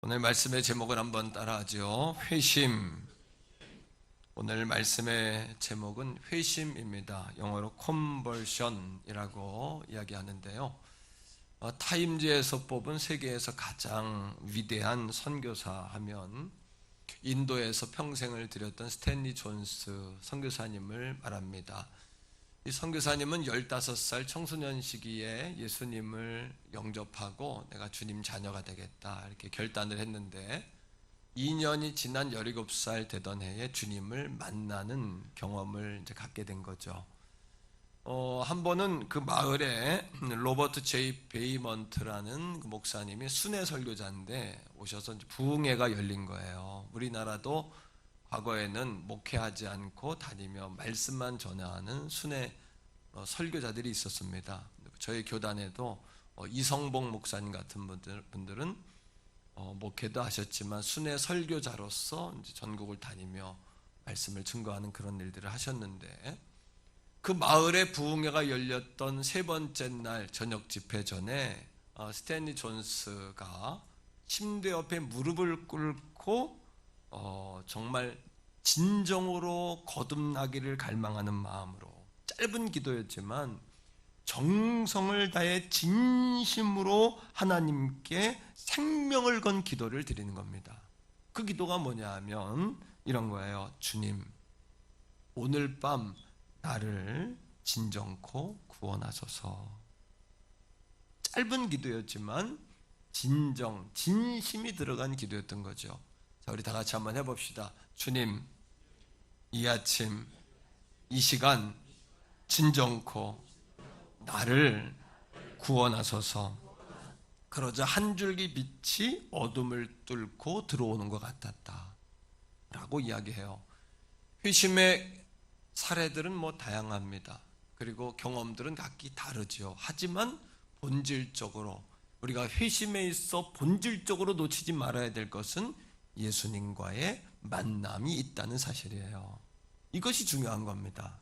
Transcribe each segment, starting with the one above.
오늘 말씀의 제목을 한번 따라하죠. 회심. 오늘 말씀의 제목은 회심입니다. 영어로 conversion이라고 이야기하는데요. 타임즈에서 뽑은 세계에서 가장 위대한 선교사 하면 인도에서 평생을 들였던 스탠리 존스 선교사님을 말합니다. 이 선교사님은 15살 청소년 시기에 예수님을 영접하고 내가 주님 자녀가 되겠다 이렇게 결단을 했는데 2년이 지난 17살 되던 해에 주님을 만나는 경험을 이제 갖게 된 거죠. 한 번은 그 마을에 로버트 제이 베이먼트라는 그 목사님이 순회 설교자인데 오셔서 부흥회가 열린 거예요. 우리나라도 과거에는 목회하지 않고 다니며 말씀만 전하는 순회 설교자들이 있었습니다. 저희 교단에도 이성복 목사님 같은 분들은 목회도 하셨지만 순회 설교자로서 이제 전국을 다니며 말씀을 증거하는 그런 일들을 하셨는데 그 마을에 부흥회가 열렸던 세 번째 날 저녁 집회 전에 스탠리 존스가 침대 옆에 무릎을 꿇고 정말 진정으로 거듭나기를 갈망하는 마음으로 짧은 기도였지만 정성을 다해 진심으로 하나님께 생명을 건 기도를 드리는 겁니다. 그 기도가 뭐냐 하면 이런 거예요. 주님, 오늘 밤 나를 진정코 구원하소서. 짧은 기도였지만 진심이 들어간 기도였던 거죠. 자, 우리 다 같이 한번 해봅시다. 주님, 이 아침, 이 시간 진정코 나를 구원하소서. 그러자 한 줄기 빛이 어둠을 뚫고 들어오는 것 같았다 라고 이야기해요. 회심의 사례들은 다양합니다. 그리고 경험들은 각기 다르죠. 하지만 본질적으로 우리가 회심에 있어 본질적으로 놓치지 말아야 될 것은 예수님과의 만남이 있다는 사실이에요. 이것이 중요한 겁니다.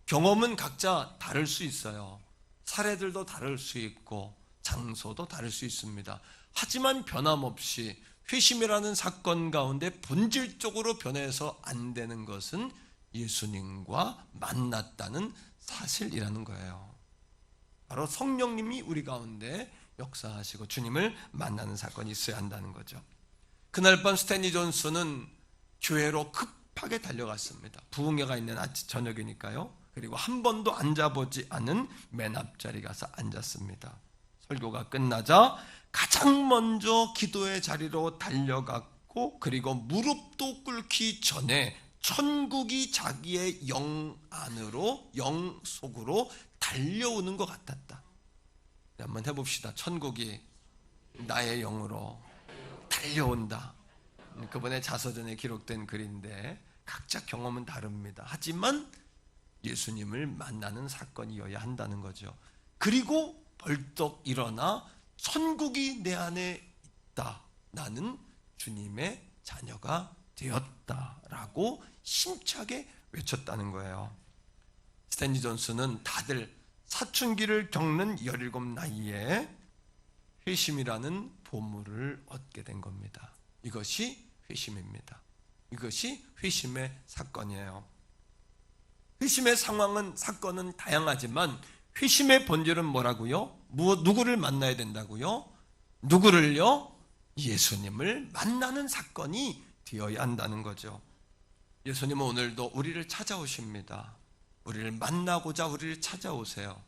경험은 각자 다를 수 있어요. 사례들도 다를 수 있고 장소도 다를 수 있습니다. 하지만 변함없이 회심이라는 사건 가운데 본질적으로 변해서 안 되는 것은 예수님과 만났다는 사실이라는 거예요. 바로 성령님이 우리 가운데 역사하시고 주님을 만나는 사건이 있어야 한다는 거죠. 그날 밤 스탠리 존스는 교회로 급하게 달려갔습니다. 부흥회가 있는 저녁이니까요. 그리고 한 번도 앉아보지 않은 맨 앞자리 가서 앉았습니다. 설교가 끝나자 가장 먼저 기도의 자리로 달려갔고 그리고 무릎도 꿇기 전에 천국이 자기의 영 안으로 영 속으로 달려오는 것 같았다. 한번 해봅시다. 천국이 나의 영으로 달려온다. 그분의 자서전에 기록된 글인데 각자 경험은 다릅니다. 하지만 예수님을 만나는 사건이어야 한다는 거죠. 그리고 벌떡 일어나 천국이 내 안에 있다. 나는 주님의 자녀가 되었다라고 힘차게 외쳤다는 거예요. 스탠리 존스는 다들 사춘기를 겪는 17 나이에 회심이라는 보물을 얻게 된 겁니다. 이것이 회심입니다. 이것이 회심의 사건이에요. 회심의 상황은 사건은 다양하지만 회심의 본질은 뭐라고요? 누구를 만나야 된다고요? 누구를요? 예수님을 만나는 사건이 되어야 한다는 거죠. 예수님은 오늘도 우리를 찾아오십니다. 우리를 만나고자 우리를 찾아오세요.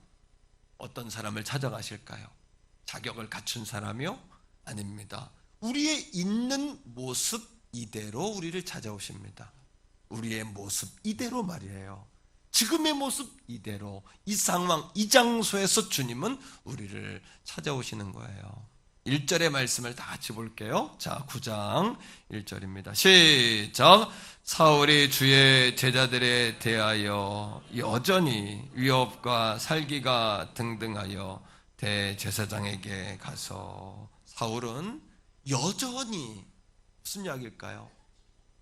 어떤 사람을 찾아가실까요? 자격을 갖춘 사람이요? 아닙니다. 우리의 있는 모습 이대로 우리를 찾아오십니다. 우리의 모습 이대로 말이에요. 지금의 모습 이대로 이 상황, 이 장소에서 주님은 우리를 찾아오시는 거예요. 1절의 말씀을 다 같이 볼게요. 자, 9장 1절입니다. 시작. 사울이 주의 제자들에 대하여 여전히 위협과 살기가 등등하여 대제사장에게 가서 사울은 여전히 무슨 이야기일까요?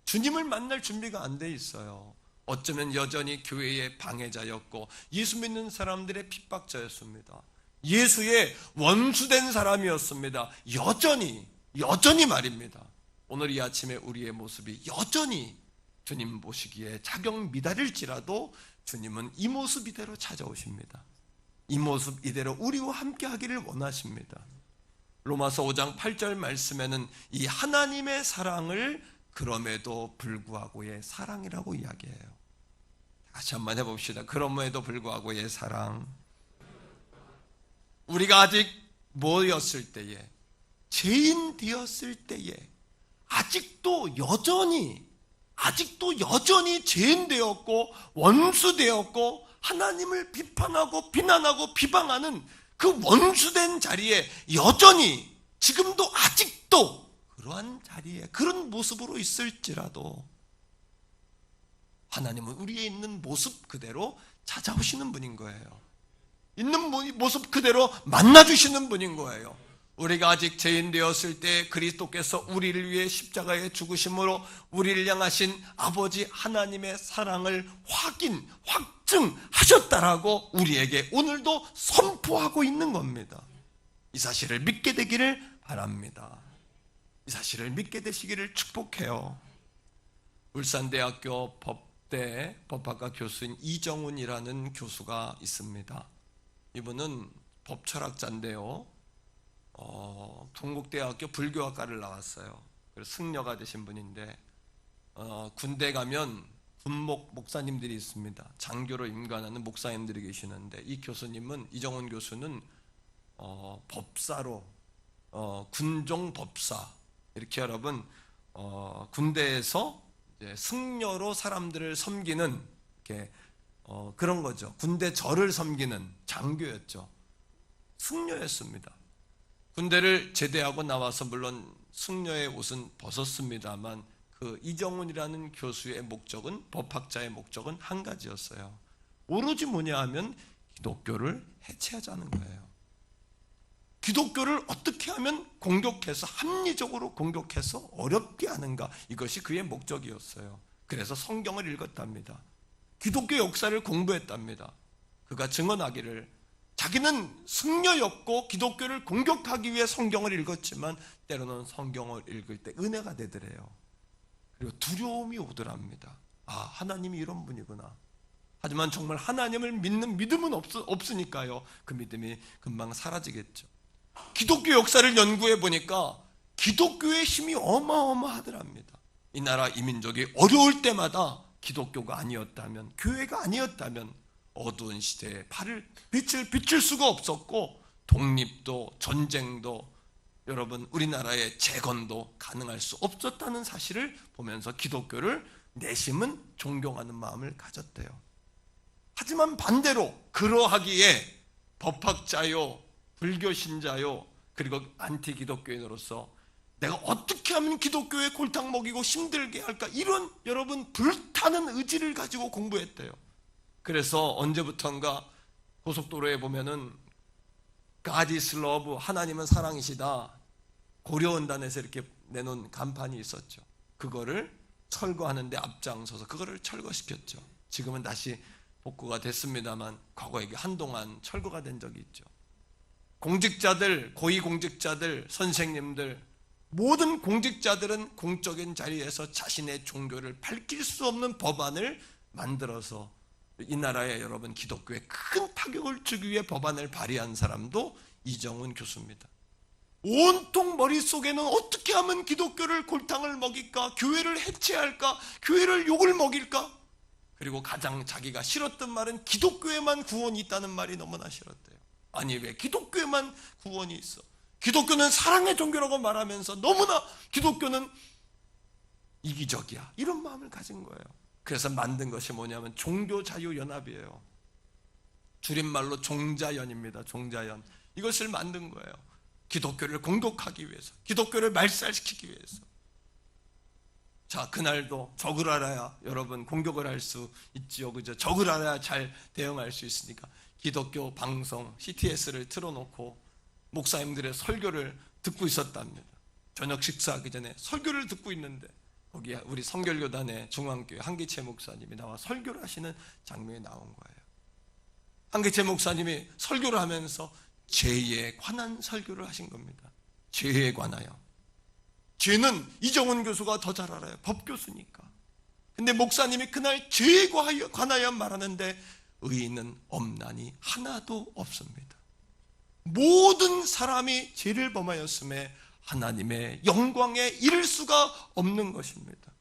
주님을 만날 준비가 안 돼 있어요. 어쩌면 여전히 교회의 방해자였고 예수 믿는 사람들의 핍박자였습니다. 예수의 원수된 사람이었습니다. 여전히 여전히 말입니다. 오늘 이 아침에 우리의 모습이 여전히 주님 보시기에 자격 미달일지라도 주님은 이 모습 이대로 찾아오십니다. 이 모습 이대로 우리와 함께 하기를 원하십니다. 로마서 5장 8절 말씀에는 이 하나님의 사랑을 그럼에도 불구하고의 사랑이라고 이야기해요. 다시 한번 해봅시다. 그럼에도 불구하고의 사랑. 우리가 아직 뭐였을 때에, 죄인 되었을 때에 아직도 여전히 죄인 되었고 원수 되었고 하나님을 비판하고 비난하고 비방하는 그 원수된 자리에 여전히 지금도 아직도 그러한 자리에 그런 모습으로 있을지라도 하나님은 우리에 있는 모습 그대로 찾아오시는 분인 거예요. 있는 모습 그대로 만나주시는 분인 거예요. 우리가 아직 죄인 되었을 때 그리스도께서 우리를 위해 십자가에 죽으심으로 우리를 향하신 아버지 하나님의 사랑을 확증하셨다라고 우리에게 오늘도 선포하고 있는 겁니다. 이 사실을 믿게 되기를 바랍니다. 이 사실을 믿게 되시기를 축복해요. 울산대학교 법학과 교수인 이정훈이라는 교수가 있습니다. 이분은 법철학자인데요, 동국대학교 불교학과를 나왔어요. 그래서 승려가 되신 분인데, 군대 가면 군목 목사님들이 있습니다. 장교로 임관하는 목사님들이 계시는데, 이 교수님은, 이정훈 교수는 법사로, 군종 법사, 이렇게 여러분 군대에서 이제 승려로 사람들을 섬기는 이렇게 그런 거죠. 군대 절을 섬기는 장교였죠. 승려였습니다. 군대를 제대하고 나와서 물론 승려의 옷은 벗었습니다만 그 이정훈이라는 교수의 목적은, 법학자의 목적은 한 가지였어요. 오로지 뭐냐 하면 기독교를 해체하자는 거예요. 기독교를 어떻게 하면 공격해서, 합리적으로 공격해서 어렵게 하는가, 이것이 그의 목적이었어요. 그래서 성경을 읽었답니다. 기독교 역사를 공부했답니다. 그가 증언하기를 자기는 승려였고 기독교를 공격하기 위해 성경을 읽었지만 때로는 성경을 읽을 때 은혜가 되더래요. 그리고 두려움이 오더랍니다. 아, 하나님이 이런 분이구나. 하지만 정말 하나님을 믿는 믿음은 없으니까요, 그 믿음이 금방 사라지겠죠. 기독교 역사를 연구해 보니까 기독교의 힘이 어마어마하더랍니다. 이 나라 이 민족이 어려울 때마다 기독교가 아니었다면, 교회가 아니었다면 어두운 시대에 빛을 비출 수가 없었고, 독립도 전쟁도 여러분 우리나라의 재건도 가능할 수 없었다는 사실을 보면서 기독교를 내심은 존경하는 마음을 가졌대요. 하지만 반대로 그러하기에 법학자요, 불교신자요, 그리고 안티 기독교인으로서 내가 어떻게 하면 기독교에 골탕 먹이고 힘들게 할까, 이런 여러분 불타는 의지를 가지고 공부했대요. 그래서 언제부턴가 고속도로에 보면은 God is love, 하나님은 사랑이시다, 고려원단에서 이렇게 내놓은 간판이 있었죠. 그거를 철거하는데 앞장서서 그거를 철거시켰죠. 지금은 다시 복구가 됐습니다만 과거에 한동안 철거가 된 적이 있죠. 공직자들, 고위공직자들, 선생님들, 모든 공직자들은 공적인 자리에서 자신의 종교를 밝힐 수 없는 법안을 만들어서 이 나라에 여러분 기독교에 큰 타격을 주기 위해 법안을 발의한 사람도 이정훈 교수입니다. 온통 머릿속에는 어떻게 하면 기독교를 골탕을 먹일까, 교회를 해체할까, 교회를 욕을 먹일까, 그리고 가장 자기가 싫었던 말은 기독교에만 구원이 있다는 말이 너무나 싫었대요. 아니, 왜 기독교에만 구원이 있어? 기독교는 사랑의 종교라고 말하면서 너무나 기독교는 이기적이야, 이런 마음을 가진 거예요. 그래서 만든 것이 뭐냐면 종교자유연합이에요. 줄임말로 종자연입니다. 종자연. 이것을 만든 거예요. 기독교를 공격하기 위해서, 기독교를 말살시키기 위해서. 자, 그날도 적을 알아야 여러분 공격을 할 수 있지요, 그죠? 적을 알아야 잘 대응할 수 있으니까 기독교 방송 CTS를 틀어놓고 목사님들의 설교를 듣고 있었답니다. 저녁 식사하기 전에 설교를 듣고 있는데 거기에 우리 성결교단의 중앙교회 한기채 목사님이 나와 설교를 하시는 장면이 나온 거예요. 한기채 목사님이 설교를 하면서 죄에 관한 설교를 하신 겁니다. 죄에 관하여. 죄는 이정훈 교수가 더 잘 알아요. 법교수니까. 근데 목사님이 그날 죄에 관하여 말하는데 의인은 없나니 하나도 없습니다. 모든 사람이 죄를 범하였음에 하나님의 영광에 이를 수가 없는 것입니다.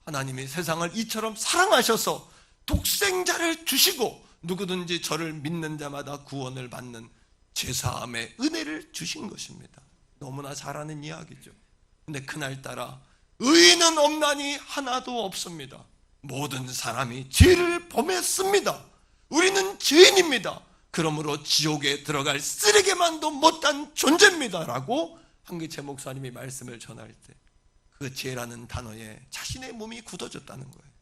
하나님이 세상을 이처럼 사랑하셔서 독생자를 주시고 누구든지 저를 믿는 자마다 구원을 받는 죄사함의 은혜를 주신 것입니다. 너무나 잘 아는 이야기죠. 근데 그날따라 의인은 없나니 하나도 없습니다. 모든 사람이 죄를 범했습니다. 우리는 죄인입니다. 그러므로 지옥에 들어갈 쓰레기만도 못한 존재입니다 라고 한기채 목사님이 말씀을 전할 때 그 죄라는 단어에 자신의 몸이 굳어졌다는 거예요.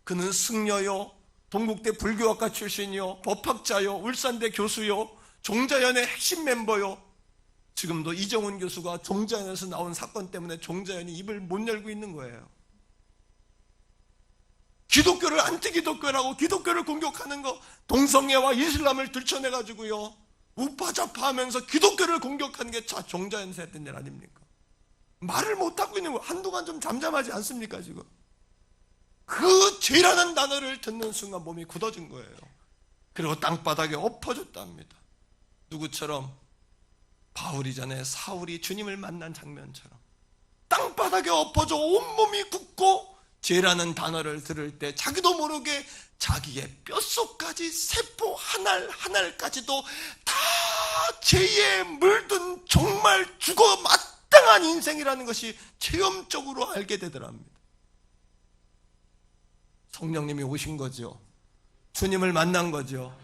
그는 승려요, 동국대 불교학과 출신이요, 법학자요, 울산대 교수요, 종자연의 핵심 멤버요. 지금도 이정훈 교수가 종자연에서 나온 사건 때문에 종자연이 입을 못 열고 있는 거예요. 기독교를 안티기독교라고 기독교를 공격하는 거, 동성애와 이슬람을 들춰내가지고요, 우파좌파 하면서 기독교를 공격하는 게 종자연에서 했던 일 아닙니까? 말을 못하고 있는 거, 한동안 좀 잠잠하지 않습니까 지금? 그 죄라는 단어를 듣는 순간 몸이 굳어진 거예요. 그리고 땅바닥에 엎어졌답니다. 누구처럼? 바울이 전에 사울이 주님을 만난 장면처럼 땅바닥에 엎어져 온몸이 굳고 죄라는 단어를 들을 때 자기도 모르게 자기의 뼛속까지 세포 하나알 하나까지도 다 죄에 물든 정말 죽어 마땅한 인생이라는 것이 체험적으로 알게 되더랍니다. 성령님이 오신 거죠. 주님을 만난 거죠.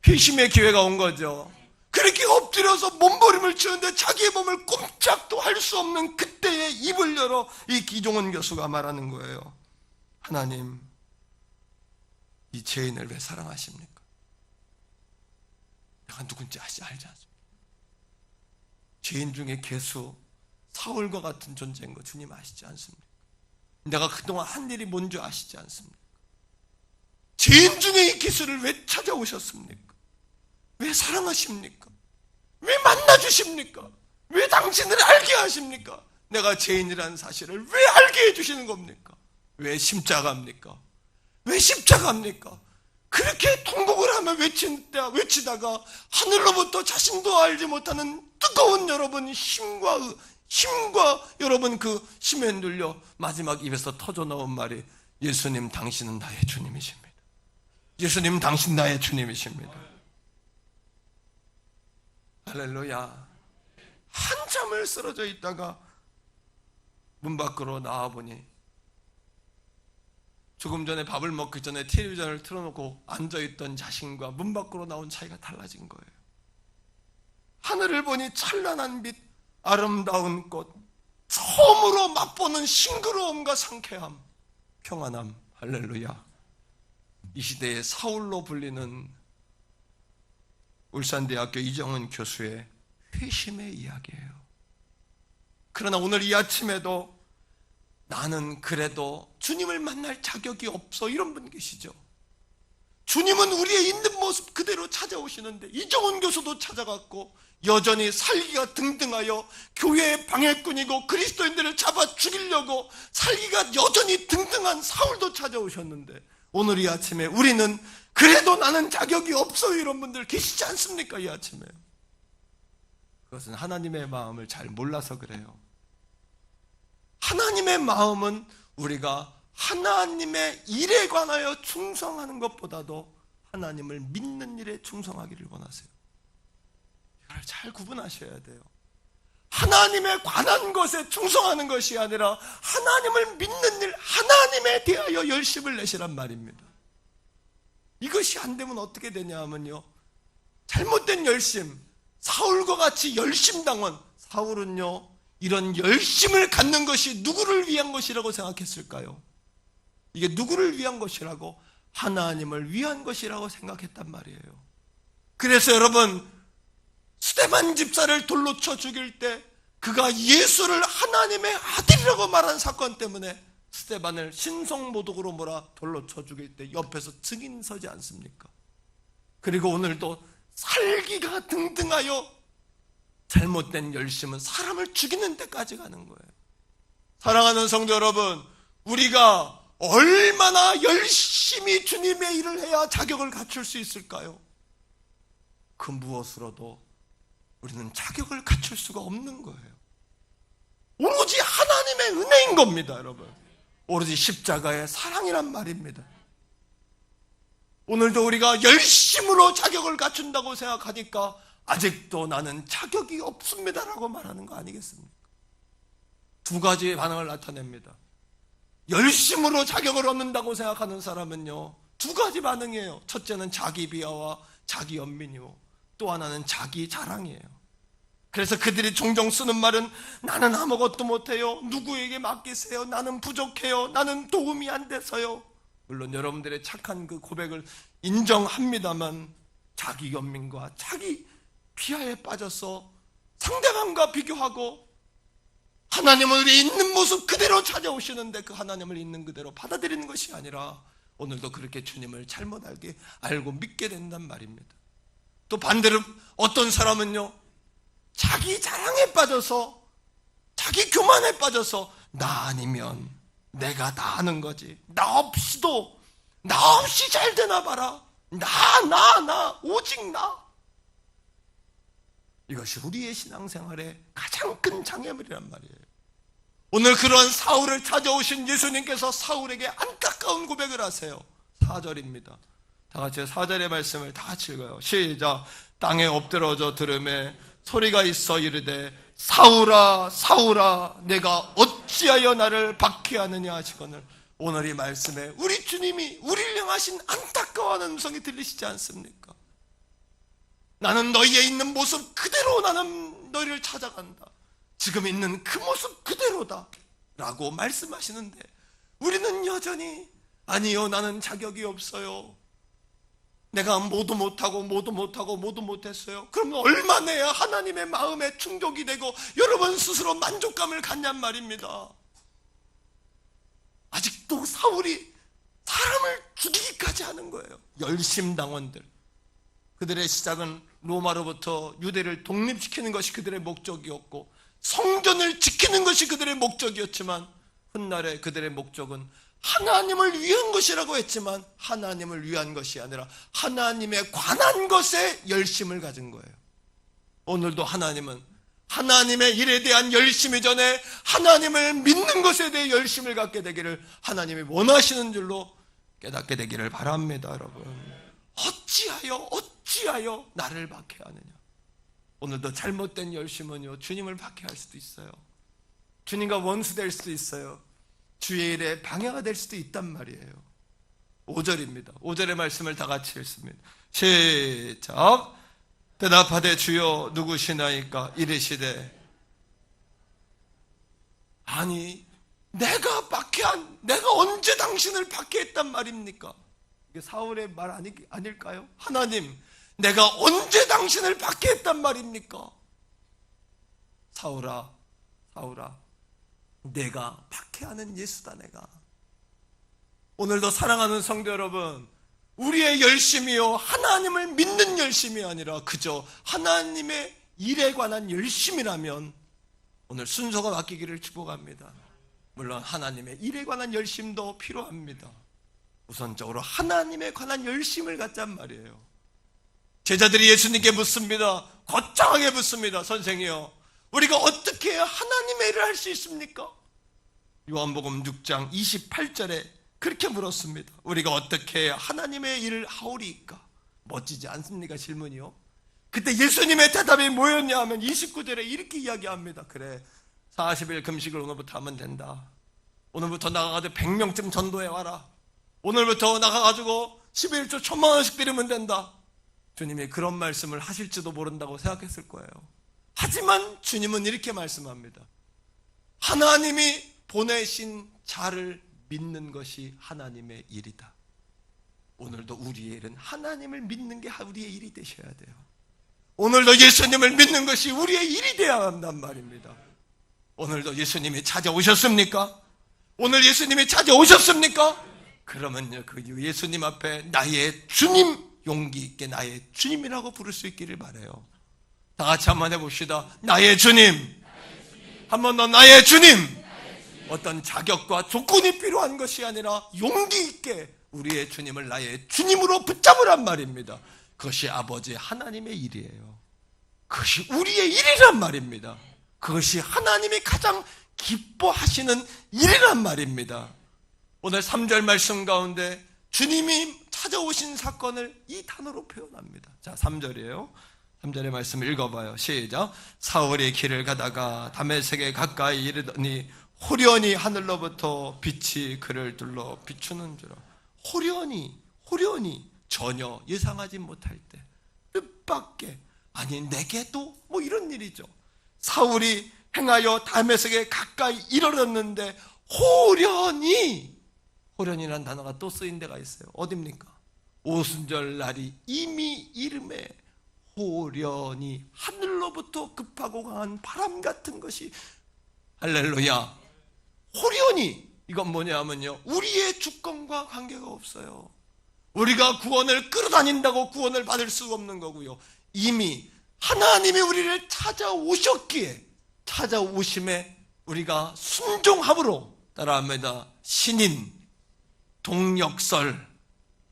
회심의 기회가 온 거죠. 그렇게 엎드려서 몸부림을 치는데 자기의 몸을 꼼짝도 할 수 없는 그때에 입을 열어 이 이종훈 교수가 말하는 거예요. 하나님, 이 죄인을 왜 사랑하십니까? 내가 누군지 알지 않습니까? 죄인 중에 괴수 사울과 같은 존재인 거 주님 아시지 않습니까? 내가 그동안 한 일이 뭔지 아시지 않습니까? 죄인 중에 이 기술을 왜 찾아오셨습니까? 왜 사랑하십니까? 왜 만나주십니까? 왜 당신을 알게 하십니까? 내가 죄인이라는 사실을 왜 알게 해주시는 겁니까? 왜 십자가입니까? 왜 십자가입니까? 그렇게 통곡을 하며 외치다가 하늘로부터 자신도 알지 못하는 뜨거운 여러분 힘과 여러분 그 힘에 눌려 마지막 입에서 터져 나온 말이 예수님 당신은 나의 주님이십니다. 예수님 당신 나의 주님이십니다. 할렐루야. 한참을 쓰러져 있다가 문 밖으로 나와보니 조금 전에 밥을 먹기 전에 텔레비전을 틀어놓고 앉아있던 자신과 문 밖으로 나온 차이가 달라진 거예요. 하늘을 보니 찬란한 빛, 아름다운 꽃, 처음으로 맛보는 싱그러움과 상쾌함, 평안함. 할렐루야. 이 시대의 사울로 불리는 울산대학교 이정훈 교수의 회심의 이야기예요. 그러나 오늘 이 아침에도 나는 그래도 주님을 만날 자격이 없어, 이런 분 계시죠. 주님은 우리의 있는 모습 그대로 찾아오시는데 이정훈 교수도 찾아갔고 여전히 살기가 등등하여 교회의 방해꾼이고 그리스도인들을 잡아 죽이려고 살기가 여전히 등등한 사울도 찾아오셨는데 오늘 이 아침에 우리는 그래도 나는 자격이 없어, 이런 분들 계시지 않습니까? 이 아침에. 그것은 하나님의 마음을 잘 몰라서 그래요. 하나님의 마음은 우리가 하나님의 일에 관하여 충성하는 것보다도 하나님을 믿는 일에 충성하기를 원하세요. 이걸 잘 구분하셔야 돼요. 하나님에 관한 것에 충성하는 것이 아니라 하나님을 믿는 일, 하나님에 대하여 열심을 내시란 말입니다. 이것이 안 되면 어떻게 되냐 하면요, 잘못된 열심, 사울과 같이 열심당원. 사울은요, 이런 열심을 갖는 것이 누구를 위한 것이라고 생각했을까요? 이게 누구를 위한 것이라고? 하나님을 위한 것이라고 생각했단 말이에요. 그래서 여러분, 스데반 집사를 돌로 쳐 죽일 때 그가 예수를 하나님의 아들이라고 말한 사건 때문에 스데반을 신성모독으로 몰아 돌로 쳐 죽일 때 옆에서 증인 서지 않습니까? 그리고 오늘도 살기가 등등하여 잘못된 열심은 사람을 죽이는 데까지 가는 거예요. 사랑하는 성도 여러분, 우리가 얼마나 열심히 주님의 일을 해야 자격을 갖출 수 있을까요? 그 무엇으로도 우리는 자격을 갖출 수가 없는 거예요. 오로지 하나님의 은혜인 겁니다, 여러분. 오로지 십자가의 사랑이란 말입니다. 오늘도 우리가 열심으로 자격을 갖춘다고 생각하니까 아직도 나는 자격이 없습니다라고 말하는 거 아니겠습니까? 두 가지의 반응을 나타냅니다. 열심으로 자격을 얻는다고 생각하는 사람은요, 두 가지 반응이에요. 첫째는 자기 비하와 자기 연민이요, 또 하나는 자기 자랑이에요. 그래서 그들이 종종 쓰는 말은 나는 아무것도 못해요, 누구에게 맡기세요, 나는 부족해요, 나는 도움이 안 돼서요. 물론 여러분들의 착한 그 고백을 인정합니다만 자기 연민과 자기 비하에 빠져서 상대방과 비교하고 하나님을 우리 있는 모습 그대로 찾아오시는데 그 하나님을 있는 그대로 받아들이는 것이 아니라 오늘도 그렇게 주님을 잘못 알고 믿게 된단 말입니다. 또 반대로 어떤 사람은요, 자기 자랑에 빠져서, 자기 교만에 빠져서 나 아니면 내가 다 하는 거지, 나 없이 잘 되나 봐라, 나 오직 나. 이것이 우리의 신앙생활의 가장 큰 장애물이란 말이에요. 오늘 그런 사울을 찾아오신 예수님께서 사울에게 안타까운 고백을 하세요. 4절입니다. 다 같이 4절의 말씀을 다 같이 읽어요. 시작. 땅에 엎드러져 들음에 소리가 있어 이르되 사울아 사울아 내가 어찌하여 나를 박해하느냐 하시거늘. 오늘 이 말씀에 우리 주님이 우리를 향하신 안타까워하는 음성이 들리시지 않습니까? 나는 너희에 있는 모습 그대로 나는 너희를 찾아간다. 지금 있는 그 모습 그대로다 라고 말씀하시는데 우리는 여전히 아니요, 나는 자격이 없어요, 내가 모두 못했어요. 그러면 얼마 내야 하나님의 마음에 충족이 되고 여러분 스스로 만족감을 갖냔 말입니다. 아직도 사울이 사람을 죽이기까지 하는 거예요. 열심당원들, 그들의 시작은 로마로부터 유대를 독립시키는 것이 그들의 목적이었고 성전을 지키는 것이 그들의 목적이었지만 훗날에 그들의 목적은 하나님을 위한 것이라고 했지만 하나님을 위한 것이 아니라 하나님에 관한 것에 열심을 가진 거예요. 오늘도 하나님은 하나님의 일에 대한 열심이 전에 하나님을 믿는 것에 대해 열심을 갖게 되기를 하나님이 원하시는 줄로 깨닫게 되기를 바랍니다. 여러분, 어찌하여 나를 박해하느냐. 오늘도 잘못된 열심은요, 주님을 박해할 수도 있어요. 주님과 원수될 수도 있어요. 주의 일에 방해가 될 수도 있단 말이에요. 5절입니다. 5절의 말씀을 다 같이 읽습니다. 시작. 대답하되 주여 누구시나이까 이르시되. 아니 내가 언제 당신을 박해했단 말입니까? 이게 사울의 말 아닐까요? 하나님, 내가 언제 당신을 박해했단 말입니까? 사울아 내가 박해하는 예수다. 내가 오늘도 사랑하는 성도 여러분, 우리의 열심이요 하나님을 믿는 열심이 아니라 그저 하나님의 일에 관한 열심이라면 오늘 순서가 바뀌기를 축복합니다. 물론 하나님의 일에 관한 열심도 필요합니다. 우선적으로 하나님에 관한 열심을 갖자는 말이에요. 제자들이 예수님께 묻습니다. 거창하게 묻습니다. 선생이요, 우리가 어떻게 해야 하나님의 일을 할 수 있습니까? 요한복음 6장 28절에 그렇게 물었습니다. 우리가 어떻게 해야 하나님의 일을 하오리까? 멋지지 않습니까? 질문이요. 그때 예수님의 대답이 뭐였냐 하면 29절에 이렇게 이야기합니다. 그래, 40일 금식을 오늘부터 하면 된다. 오늘부터 나가가지고 100명쯤 전도해 와라. 오늘부터 나가가지고 11조 1,000만 원씩 드리면 된다. 주님이 그런 말씀을 하실지도 모른다고 생각했을 거예요. 하지만 주님은 이렇게 말씀합니다. 하나님이 보내신 자를 믿는 것이 하나님의 일이다. 오늘도 우리의 일은 하나님을 믿는 게 우리의 일이 되셔야 돼요. 오늘도 예수님을 믿는 것이 우리의 일이 되어야 한단 말입니다. 오늘도 예수님이 찾아오셨습니까? 오늘 예수님이 찾아오셨습니까? 그러면요, 그 예수님 앞에 나의 주님, 용기 있게 나의 주님이라고 부를 수 있기를 바라요. 다 같이 한번 해봅시다. 나의 주님. 한 번 더, 나의 주님. 어떤 자격과 조건이 필요한 것이 아니라 용기 있게 우리의 주님을 나의 주님으로 붙잡으란 말입니다. 그것이 아버지 하나님의 일이에요. 그것이 우리의 일이란 말입니다. 그것이 하나님이 가장 기뻐하시는 일이란 말입니다. 오늘 3절 말씀 가운데 주님이 찾아오신 사건을 이 단어로 표현합니다. 자, 3절이에요. 3절의 말씀 읽어봐요. 시작. 사울이 길을 가다가 다메섹에 가까이 이르더니 호련히 하늘로부터 빛이 그를 둘러 비추는 줄. 호련히 전혀 예상하지 못할 때 뜻밖의, 아니 내게도 뭐 이런 일이죠. 사울이 행하여 다메섹에 가까이 이르렀는데 호련이라는 단어가 또 쓰인 데가 있어요. 어딥니까? 오순절 날이 이미 이름에 호련히 하늘로부터 급하고 강한 바람 같은 것이, 할렐루야, 호련히, 이건 뭐냐면요, 우리의 주권과 관계가 없어요. 우리가 구원을 끌어다닌다고 구원을 받을 수 없는 거고요. 이미 하나님이 우리를 찾아오셨기에 찾아오심에 우리가 순종함으로 따라합니다. 신인, 동력설,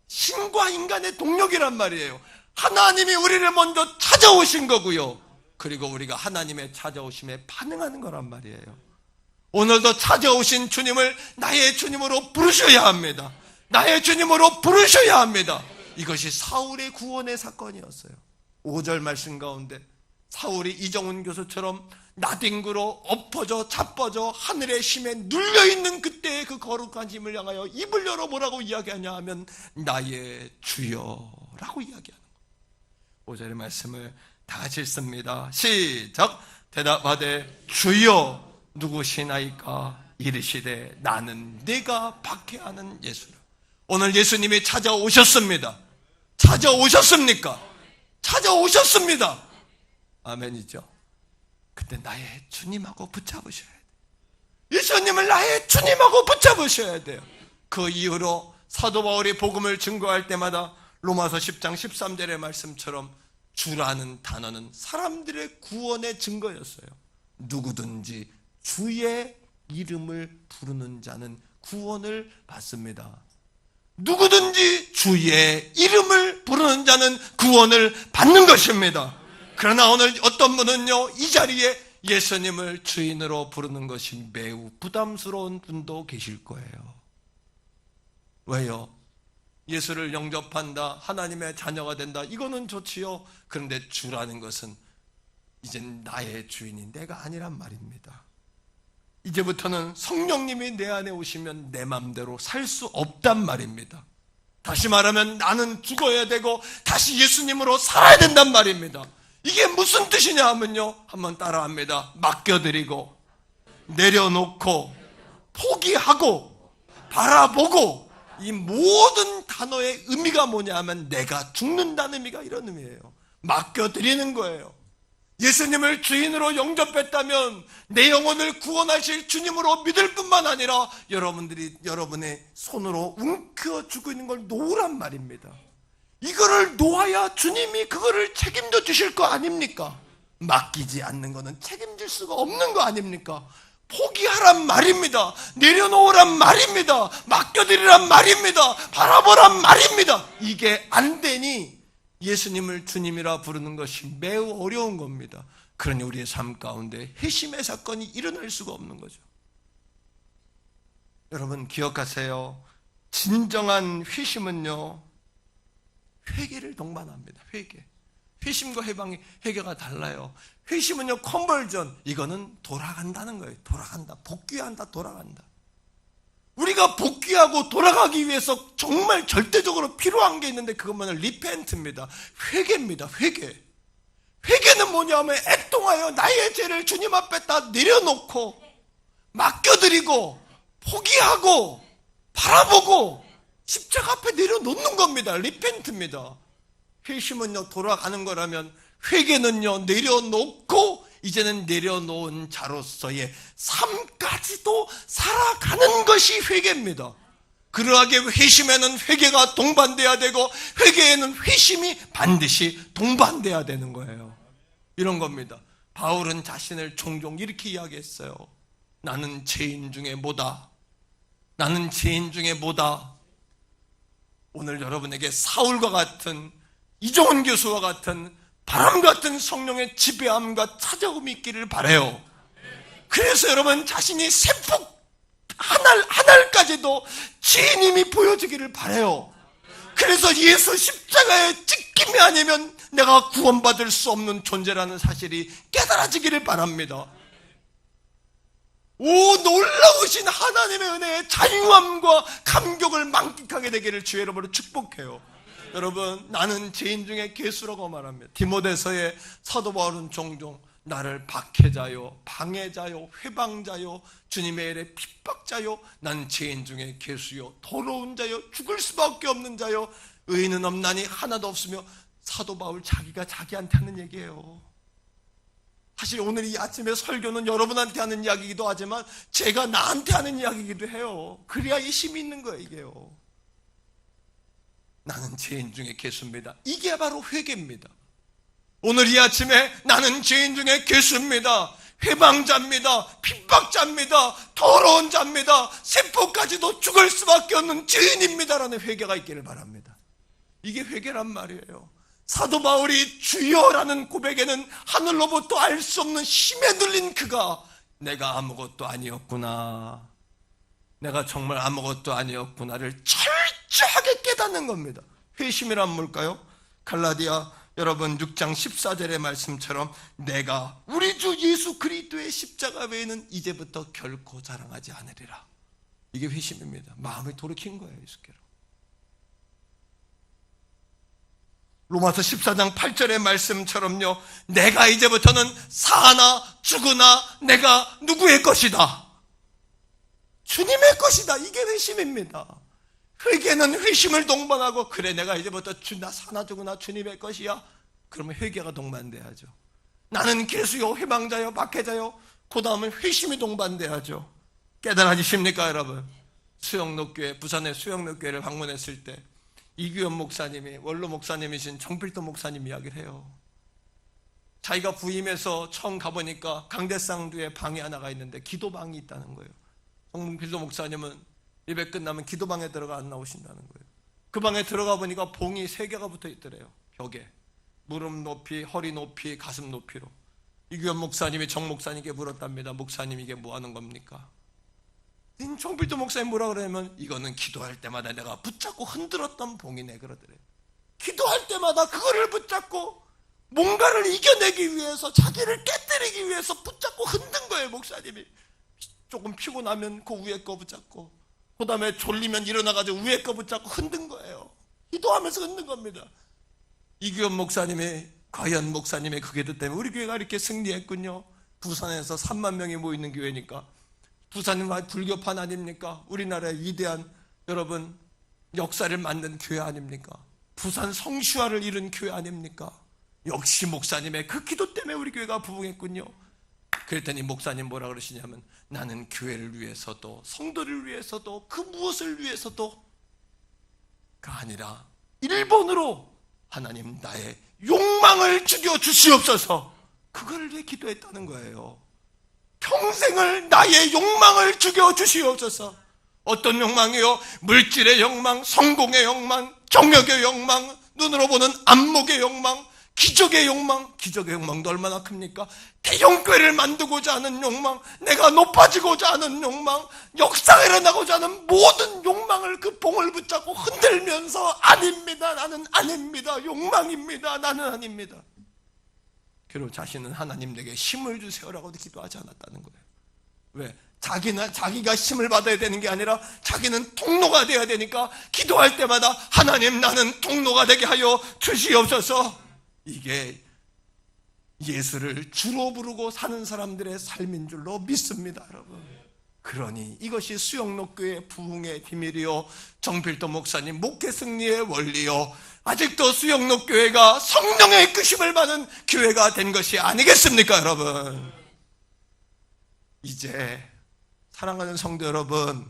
신과 인간의 동력이란 말이에요. 하나님이 우리를 먼저 찾아오신 거고요. 그리고 우리가 하나님의 찾아오심에 반응하는 거란 말이에요. 오늘도 찾아오신 주님을 나의 주님으로 부르셔야 합니다. 나의 주님으로 부르셔야 합니다. 이것이 사울의 구원의 사건이었어요. 5절 말씀 가운데 사울이 이정훈 교수처럼 나뒹굴어 엎어져 자빠져 하늘의 힘에 눌려있는 그때의 그 거룩한 힘을 향하여 입을 열어 뭐라고 이야기하냐 하면 나의 주여라고 이야기하는 거예요. 5절의 말씀을 다 같이 읽습니다. 시작. 대답하되 주여 누구시나이까? 이르시되 나는 네가 박해하는 예수라. 오늘 예수님이 찾아오셨습니다. 찾아오셨습니까? 찾아오셨습니다. 아멘이죠. 근데 나의 주님하고 붙잡으셔야 돼요. 예수님을 나의 주님하고 붙잡으셔야 돼요. 그 이후로 사도 바울이 복음을 증거할 때마다 로마서 10장 13절의 말씀처럼 주라는 단어는 사람들의 구원의 증거였어요. 누구든지 주의 이름을 부르는 자는 구원을 받습니다. 누구든지 주의 이름을 부르는 자는 구원을 받는 것입니다. 그러나 오늘 어떤 분은요, 이 자리에 예수님을 주인으로 부르는 것이 매우 부담스러운 분도 계실 거예요. 왜요? 예수를 영접한다, 하나님의 자녀가 된다, 이거는 좋지요. 그런데 주라는 것은 이젠 나의 주인이 내가 아니란 말입니다. 이제부터는 성령님이 내 안에 오시면 내 맘대로 살 수 없단 말입니다. 다시 말하면 나는 죽어야 되고 다시 예수님으로 살아야 된단 말입니다. 이게 무슨 뜻이냐 하면요, 한번 따라합니다. 맡겨드리고, 내려놓고, 포기하고, 바라보고, 이 모든 단어의 의미가 뭐냐 하면 내가 죽는다는 의미가 이런 의미예요. 맡겨드리는 거예요. 예수님을 주인으로 영접했다면 내 영혼을 구원하실 주님으로 믿을 뿐만 아니라 여러분들이 여러분의 손으로 움켜쥐고 있는 걸 놓으란 말입니다. 이거를 놓아야 주님이 그거를 책임져 주실 거 아닙니까? 맡기지 않는 거는 책임질 수가 없는 거 아닙니까? 포기하란 말입니다. 내려놓으란 말입니다. 맡겨드리란 말입니다. 바라보란 말입니다. 이게 안 되니 예수님을 주님이라 부르는 것이 매우 어려운 겁니다. 그러니 우리의 삶 가운데 회심의 사건이 일어날 수가 없는 거죠. 여러분 기억하세요. 진정한 회심은요, 회개를 동반합니다. 회심과 해방이 회개가 달라요. 회심은요, 컨버전, 이거는 돌아간다는 거예요. 돌아간다, 복귀한다, 돌아간다. 우리가 복귀하고 돌아가기 위해서 정말 절대적으로 필요한 게 있는데 그것만은 리펜트입니다. 회개입니다. 회개는 뭐냐면 애통하여 나의 죄를 주님 앞에 다 내려놓고 맡겨드리고 포기하고 바라보고 십자가 앞에 내려놓는 겁니다. 리펜트입니다. 회심은요, 돌아가는 거라면 회개는요, 내려놓고 이제는 내려놓은 자로서의 삶까지도 살아가는 것이 회개입니다. 그러하게 회심에는 회개가 동반돼야 되고 회개에는 회심이 반드시 동반돼야 되는 거예요. 이런 겁니다. 바울은 자신을 종종 이렇게 이야기했어요. 나는 죄인 중에 뭐다. 나는 죄인 중에 뭐다. 오늘 여러분에게 사울과 같은, 이종훈 교수와 같은 바람 같은 성령의 지배함과 찾아옴이 있기를 바라요. 그래서 여러분 자신이 세폭 한 알까지도 죄인임이 보여지기를 바라요. 그래서 예수 십자가에 찍힘이 아니면 내가 구원받을 수 없는 존재라는 사실이 깨달아지기를 바랍니다. 오, 놀라우신 하나님의 은혜의 자유함과 감격을 만끽하게 되기를 주의 이름으로 축복해요. 여러분, 나는 죄인 중에 괴수라고 말합니다. 디모데서의 사도 바울은 종종 나를 박해자요, 방해자요, 회방자요, 주님의 일에 핍박자요, 난 죄인 중에 괴수요, 더러운 자요, 죽을 수밖에 없는 자요, 의인은 없나니 하나도 없으며, 사도 바울 자기가 자기한테 하는 얘기예요. 사실 오늘 이 아침에 설교는 여러분한테 하는 이야기이기도 하지만 제가 나한테 하는 이야기이기도 해요. 그래야 이 힘이 있는 거예요, 이게요. 나는 죄인 중에 괴수입니다. 이게 바로 회개입니다. 오늘 이 아침에 나는 죄인 중에 괴수입니다. 회방자입니다. 핍박자입니다. 더러운 자입니다. 세포까지도 죽을 수밖에 없는 죄인입니다라는 회개가 있기를 바랍니다. 이게 회개란 말이에요. 사도 바울이 주여라는 고백에는 하늘로부터 알 수 없는 힘에 들린 그가 내가 아무것도 아니었구나, 내가 정말 아무것도 아니었구나를 철저하게 깨닫는 겁니다. 회심이란 뭘까요? 갈라디아 여러분 6장 14절의 말씀처럼 내가 우리 주 예수 그리스도의 십자가 외에는 이제부터 결코 자랑하지 않으리라. 이게 회심입니다. 마음을 돌이킨 거예요. 예수께로. 로마서 14장 8절의 말씀처럼요, 내가 이제부터는 사나 죽으나 내가 누구의 것이다? 주님의 것이다. 이게 회심입니다. 회개는 회심을 동반하고, 그래 내가 이제부터 나 사나 죽으나 주님의 것이야. 그러면 회개가 동반돼야죠. 나는 괴수요, 회방자요, 박해자요. 그 다음은 회심이 동반돼야죠. 깨달아지십니까 여러분? 수영록교회, 부산의 수영록교회를 방문했을 때 이규현 목사님이, 원로 목사님이신 정필도 목사님 이야기를 해요. 자기가 부임해서 처음 가보니까 강대상두에 방이 하나가 있는데 기도방이 있다는 거예요. 정필도 목사님은 예배 끝나면 기도방에 들어가 안 나오신다는 거예요. 그 방에 들어가 보니까 봉이 3개가 붙어 있더래요. 벽에. 무릎 높이, 허리 높이, 가슴 높이로. 이규현 목사님이 정 목사님께 물었답니다. 목사님 이게 뭐 하는 겁니까? 정필도 목사님 뭐라 그러냐면 이거는 기도할 때마다 내가 붙잡고 흔들었던 봉이네 그러더래요. 기도할 때마다 그거를 붙잡고 뭔가를 이겨내기 위해서, 자기를 깨뜨리기 위해서 붙잡고 흔든 거예요. 목사님이 조금 피곤하면 그 위에 거 붙잡고, 그 다음에 졸리면 일어나가지고 위에 거 붙잡고 흔든 거예요. 기도하면서 흔든 겁니다. 이규현 목사님의, 과연 목사님의 그 기도 때문에 우리 교회가 이렇게 승리했군요. 부산에서 3만 명이 모이는 교회니까. 부산은 불교판 아닙니까? 우리나라의 위대한 여러분 역사를 만든 교회 아닙니까? 부산 성슈화를 이룬 교회 아닙니까? 역시 목사님의 그 기도 때문에 우리 교회가 부흥했군요. 그랬더니 목사님 뭐라 그러시냐면 나는 교회를 위해서도 성도를 위해서도 그 무엇을 위해서도 가 아니라 1번으로 하나님 나의 욕망을 죽여 주시옵소서, 그걸 위해 기도했다는 거예요. 평생을 나의 욕망을 죽여 주시옵소서. 어떤 욕망이요? 물질의 욕망, 성공의 욕망, 정욕의 욕망, 눈으로 보는 안목의 욕망, 기적의 욕망. 기적의 욕망도 얼마나 큽니까? 대형교회를 만들고자 하는 욕망, 내가 높아지고자 하는 욕망, 역사가 일어나고자 하는 모든 욕망을 그 봉을 붙잡고 흔들면서 아닙니다, 나는 아닙니다, 욕망입니다, 나는 아닙니다. 그리고 자신은 하나님 내게 힘을 주세요라고도 기도하지 않았다는 거예요. 왜? 자기가 힘을 받아야 되는 게 아니라 자기는 통로가 되어야 되니까 기도할 때마다 하나님 나는 통로가 되게 하여 주시옵소서. 이게 예수를 주로 부르고 사는 사람들의 삶인 줄로 믿습니다, 여러분. 그러니 이것이 수영록교회 부흥의 비밀이요, 정필도 목사님 목회 승리의 원리요, 아직도 수영록교회가 성령의 이끄심을 받은 교회가 된 것이 아니겠습니까, 여러분? 이제 사랑하는 성도 여러분,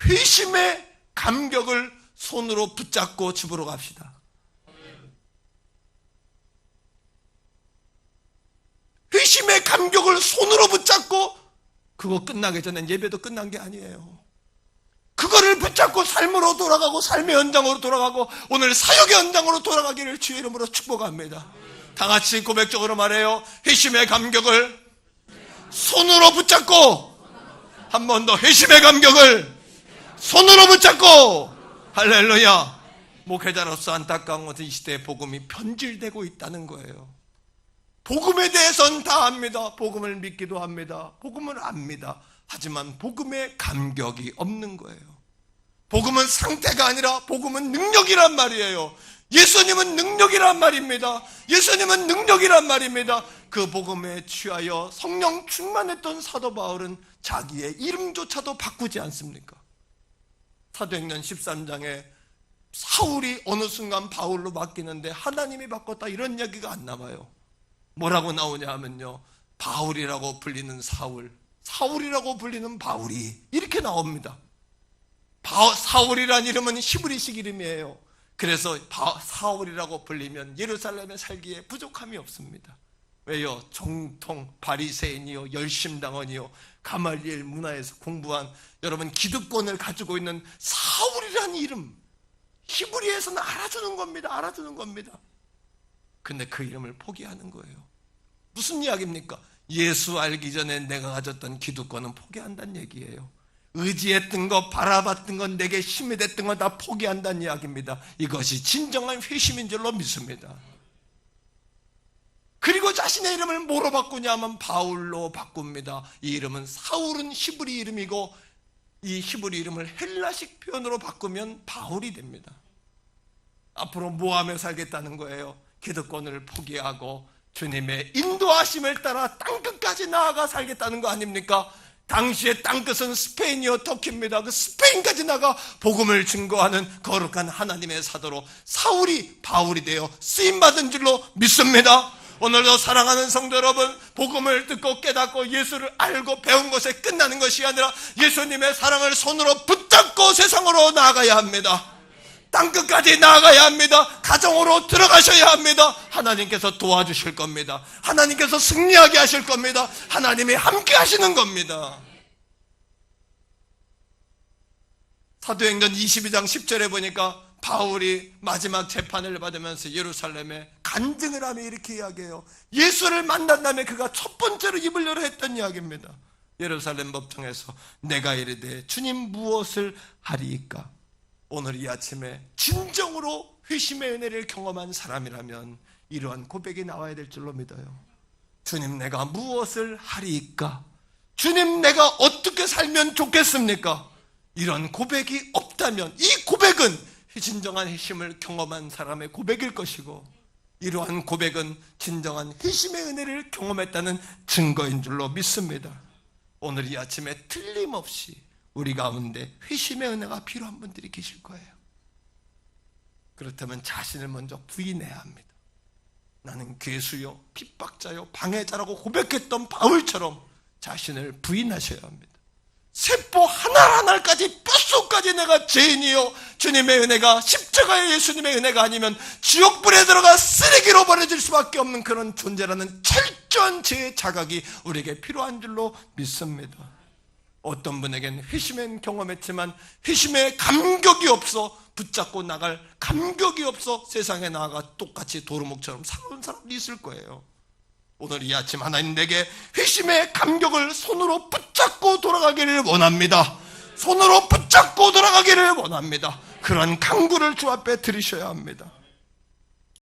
회심의 감격을 손으로 붙잡고 집으로 갑시다. 회심의 감격을 손으로 붙잡고, 그거 끝나기 전엔 예배도 끝난 게 아니에요. 그거를 붙잡고 삶으로 돌아가고, 삶의 현장으로 돌아가고, 오늘 사역의 현장으로 돌아가기를 주의 이름으로 축복합니다. 다 같이 고백적으로 말해요. 회심의 감격을 손으로 붙잡고, 한 번 더 회심의 감격을 손으로 붙잡고. 할렐루야. 목회자로서 안타까운 것은 이 시대에 복음이 변질되고 있다는 거예요. 복음에 대해서는 다 압니다. 복음을 믿기도 합니다. 복음을 압니다. 하지만 복음의 감격이 없는 거예요. 복음은 상태가 아니라 복음은 능력이란 말이에요. 예수님은 능력이란 말입니다. 예수님은 능력이란 말입니다. 그 복음에 취하여 성령 충만했던 사도 바울은 자기의 이름조차도 바꾸지 않습니까? 사도행전 13장에 사울이 어느 순간 바울로 바뀌는데 하나님이 바꿨다, 이런 얘기가 안 남아요. 뭐라고 나오냐 하면요, 바울이라고 불리는 사울, 사울이라고 불리는 바울이, 이렇게 나옵니다. 사울이란 이름은 히브리식 이름이에요. 그래서 사울이라고 불리면 예루살렘에 살기에 부족함이 없습니다. 왜요? 정통 바리새인이요, 열심당원이요, 가말리엘 문화에서 공부한 여러분 기득권을 가지고 있는 사울이란 이름, 히브리에서는 알아주는 겁니다. 알아주는 겁니다. 근데 그 이름을 포기하는 거예요. 무슨 이야기입니까? 예수 알기 전에 내가 가졌던 기득권은 포기한다는 얘기예요. 의지했던 것, 바라봤던 것, 내게 힘이 됐던 것 다 포기한다는 이야기입니다. 이것이 진정한 회심인 줄로 믿습니다. 그리고 자신의 이름을 뭐로 바꾸냐면 바울로 바꿉니다. 이 이름은, 사울은 히브리 이름이고 이 히브리 이름을 헬라식 표현으로 바꾸면 바울이 됩니다. 앞으로 뭐하며 살겠다는 거예요? 기득권을 포기하고 주님의 인도하심을 따라 땅끝까지 나아가 살겠다는 거 아닙니까? 당시의 땅끝은 스페인이요, 터키입니다. 그 스페인까지 나가 복음을 증거하는 거룩한 하나님의 사도로 사울이 바울이 되어 쓰임받은 줄로 믿습니다. 오늘도 사랑하는 성도 여러분, 복음을 듣고 깨닫고 예수를 알고 배운 것에 끝나는 것이 아니라 예수님의 사랑을 손으로 붙잡고 세상으로 나아가야 합니다. 땅끝까지 나아가야 합니다. 가정으로 들어가셔야 합니다. 하나님께서 도와주실 겁니다. 하나님께서 승리하게 하실 겁니다. 하나님이 함께 하시는 겁니다. 사도행전 22장 10절에 보니까 바울이 마지막 재판을 받으면서 예루살렘에 간증을 하며 이렇게 이야기해요. 예수를 만난 다음에 그가 첫 번째로 입을 열어 했던 이야기입니다. 예루살렘 법정에서 내가 이르되 주님 무엇을 하리이까? 오늘 이 아침에 진정으로 회심의 은혜를 경험한 사람이라면 이러한 고백이 나와야 될 줄로 믿어요. 주님, 내가 무엇을 하리이까? 주님, 내가 어떻게 살면 좋겠습니까? 이런 고백이 없다면 이 고백은 진정한 회심을 경험한 사람의 고백일 것이고, 이러한 고백은 진정한 회심의 은혜를 경험했다는 증거인 줄로 믿습니다. 오늘 이 아침에 틀림없이 우리 가운데 회심의 은혜가 필요한 분들이 계실 거예요. 그렇다면 자신을 먼저 부인해야 합니다. 나는 괴수요, 핍박자요, 방해자라고 고백했던 바울처럼 자신을 부인하셔야 합니다. 세포 하나하나까지, 뼛속까지 내가 죄인이요, 주님의 은혜가, 십자가의 예수님의 은혜가 아니면 지옥불에 들어가 쓰레기로 버려질 수밖에 없는 그런 존재라는 철저한 죄의 자각이 우리에게 필요한 줄로 믿습니다. 어떤 분에게는 회심의 경험했지만 회심의 감격이 없어, 붙잡고 나갈 감격이 없어 세상에 나아가 똑같이 도루묵처럼 살아온 사람도 있을 거예요. 오늘 이 아침 하나님 내게 회심의 감격을 손으로 붙잡고 돌아가기를 원합니다. 손으로 붙잡고 돌아가기를 원합니다. 그런 간구를 주 앞에 드리셔야 합니다.